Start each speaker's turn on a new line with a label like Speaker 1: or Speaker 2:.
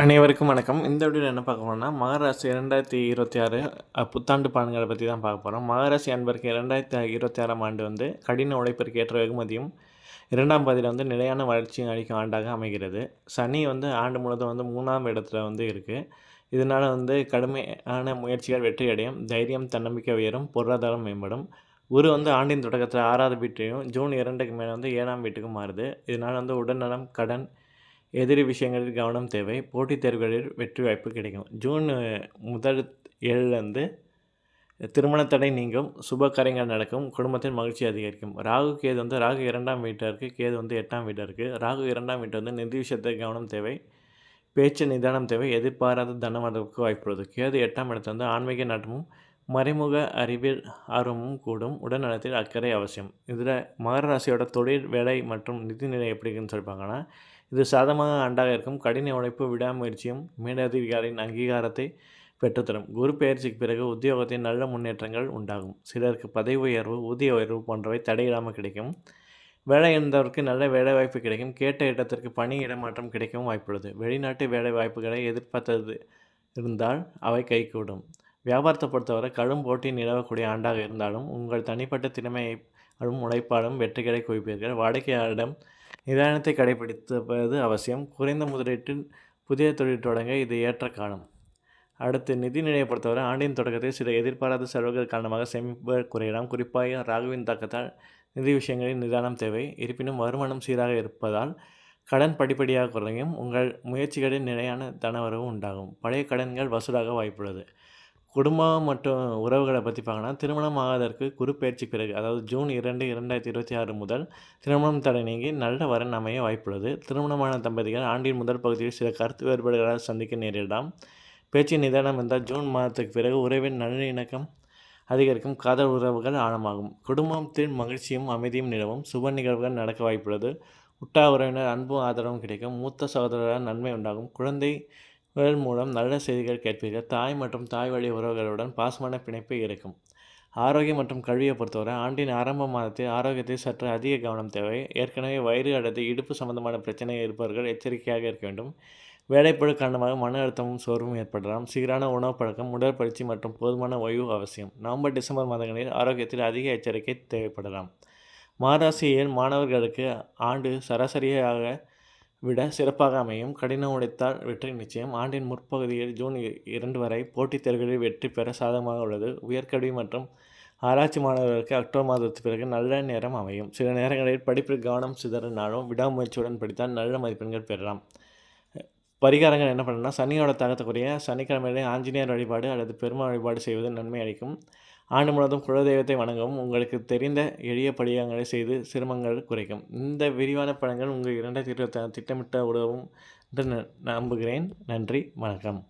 Speaker 1: அனைவருக்கும் வணக்கம். இந்த வீடியோவில் என்ன பார்க்க போறோம்னா, மகராசி 2026 புத்தாண்டு பலன்களை பற்றி தான் பார்க்க போகிறோம். மகராசி அன்பருக்கு 2026ஆம் ஆண்டு கடின உழைப்பிற்கு ஏற்ற வெகுமதியும், 2ஆம் பாதியில் நிலையான வளர்ச்சியும் அளிக்கும் ஆண்டாக அமைகிறது. சனி ஆண்டு முழுவதும் 3ஆம் இடத்துல இருக்குது. இதனால் கடுமையான முயற்சிகள் வெற்றியடையும், தைரியம் தன்னம்பிக்கை உயரும், பொருளாதாரம் மேம்படும். குரு ஆண்டின் தொடக்கத்தில் 6வது வீட்டையும், ஜூன் 2க்கு மேலே 7ஆம் வீட்டுக்கும் மாறுது. இதனால் உடல்நலம், கடன், எதிரி விஷயங்களில் கவனம் தேவை. போட்டித் தேர்வுகளில் வெற்றி வாய்ப்பு கிடைக்கும். ஜூன் முதல் 7லேருந்து திருமண தடை நீங்கும், சுப காரியங்கள் நடக்கும், குடும்பத்தில் மகிழ்ச்சி அதிகரிக்கும். ராகு கேது ராகு 2ஆம் வீட்டில் இருக்குது, கேது 8ஆம் வீட்டில் இருக்குது. ராகு 2ஆம் வீட்டு நிதி விஷயத்தில் கவனம் தேவை, பேச்சு நிதானம் தேவை, எதிர்பாராத தனம் வரவுக்கு வாய்ப்புள்ளது. கேது 8ஆம் இடத்துல ஆன்மீக நாட்டமும் மறைமுக அறிவியல் ஆர்வமும் கூடும். உடல்நலத்தில் அக்கறை அவசியம். இதில் மகர ராசியோட தொழில், வேலை மற்றும் நிதிநிலை எப்படி இருக்குன்னு சொல்லிப்பாங்கன்னா, இது சாதகமான ஆண்டாக இருக்கும். கடின உழைப்பு, விடாமுயற்சியும் மேலதிகாரியின் அங்கீகாரத்தை பெற்றுத்தரும். குரு பெயர்ச்சிக்கு பிறகு உத்தியோகத்தில் நல்ல முன்னேற்றங்கள் உண்டாகும். சிலருக்கு பதவி உயர்வு, ஊதிய உயர்வு போன்றவை தடையில்லாமல் கிடைக்கும். வேலை இருந்தவருக்கு நல்ல வேலைவாய்ப்பு கிடைக்கும். கேட்ட இடத்திற்கு பணி இடமாற்றம் கிடைக்கவும் வாய்ப்புள்ளது. வெளிநாட்டு வேலை வாய்ப்புகளை எதிர்பார்த்தது இருந்தால் அவை கைகூடும். வியாபாரத்தை பொறுத்தவரை கடும் போட்டி நிலவக்கூடிய ஆண்டாக இருந்தாலும் உங்கள் தனிப்பட்ட திறமையாலும் உழைப்பாலும் வெற்றிகளை குவிப்பீர்கள். வாடிக்கையாளரிடம் நிதானத்தை கடைபிடிப்பது அவசியம். குறைந்த முதலீட்டில் புதிய தொழில் தொடங்க இது ஏற்ற காலம். அடுத்து நிதிநிலையை பொறுத்தவரை ஆண்டின் தொடக்கத்தில் சில எதிர்பாராத செலவுகள் காரணமாக சேமிப்பு குறையலாம். குறிப்பாக ராகுவின் தாக்கத்தால் நிதி விஷயங்களில் நிதானம் தேவை. இருப்பினும் வருமானம் சீராக இருப்பதால் கடன் படிப்படியாக குறையும். உங்கள் முயற்சிகளில் நிலையான தனவரவு உண்டாகும். பழைய கடன்கள் வசூலாக வாய்ப்புள்ளது. குடும்பம் மற்றும் உறவுகளை பற்றி பார்க்கணும். திருமணம் ஆவதற்கு குரு பயிற்சி பிறகு, அதாவது ஜூன் 2, 2026 முதல் திருமணம் தடை நீங்கி நல்ல வரன் அமைய வாய்ப்புள்ளது. திருமணமான தம்பதிகள் ஆண்டின் முதல் பகுதியில் சில கருத்து வேறுபாடுகளால் சந்திக்க நேரிடலாம். பேச்சு நிதானம் என்றால் ஜூன் மாதத்துக்கு பிறகு உறவின் நல்லிணக்கம் அதிகரிக்கும், காதல் உறவுகள் ஆழமாகும். குடும்பத்தில் மகிழ்ச்சியும் அமைதியும் நிலவும், சுப நிகழ்வுகள் நடக்க வாய்ப்புள்ளது. உட்டா உறவினர் அன்பும் ஆதரவும் கிடைக்கும். மூத்த சகோதரரால் நன்மை உண்டாகும். குழந்தைகள் மூலம் நல்ல செய்திகள் கேட்பீர்கள். தாய் மற்றும் தாய் வழி உறவுகளுடன் பாசமான பிணைப்பு இருக்கும். ஆரோக்கியம் மற்றும் கல்வியை பொறுத்தவரை ஆண்டின் ஆரம்ப மாதத்தில் ஆரோக்கியத்தில் சற்று அதிக கவனம் தேவை. ஏற்கனவே வயிறு அல்லது இடுப்பு சம்பந்தமான பிரச்சனை இருப்பவர்கள் எச்சரிக்கையாக இருக்க வேண்டும். வேலைப்பளு காரணமாக மன அழுத்தமும் சோர்வும் ஏற்படலாம். சீரான உணவு பழக்கம், உடற்பயிற்சி மற்றும் போதுமான ஓய்வு அவசியம். நவம்பர், டிசம்பர் மாதங்களில் ஆரோக்கியத்தில் அதிக எச்சரிக்கை தேவைப்படலாம். மகராசியில் மாணவர்களுக்கு ஆண்டு சராசரியாக விட சிறப்பாக அமையும். கடினம் உழைத்தால் வெற்றி நிச்சயம். ஆண்டின் முற்பகுதியில் ஜூன் 2 வரை போட்டித் தேர்வுகளில் வெற்றி பெற சாதகமாக உள்ளது. உயர்கல்வி மற்றும் ஆராய்ச்சி மாணவர்களுக்கு அக்டோபர் மாதத்துக்கு பிறகு நல்ல நேரம் அமையும். சில நேரங்களில் படிப்பில் கவனம் சிதறினாலும் விடாமுயற்சியுடன் படித்தால் நல்ல மதிப்பெண்கள் பெறலாம். பரிகாரங்கள் என்ன பண்ணணும்னா, சனியோட தாக்கத்துக்குரிய சனிக்கிழமையிலே ஆஞ்சநேயர் வழிபாடு அல்லது பெருமாள் வழிபாடு செய்வது நன்மை அளிக்கும். ஆண்டு முழுவதும் குலதெய்வத்தை வணங்கவும். உங்களுக்கு தெரிந்த எளிய படியங்களை செய்து சிரமங்கள் குறைக்கும். இந்த விரிவான பலன்கள் உங்கள் 2026 திட்டமிட்ட உதவும் என்று நம்புகிறேன். நன்றி, வணக்கம்.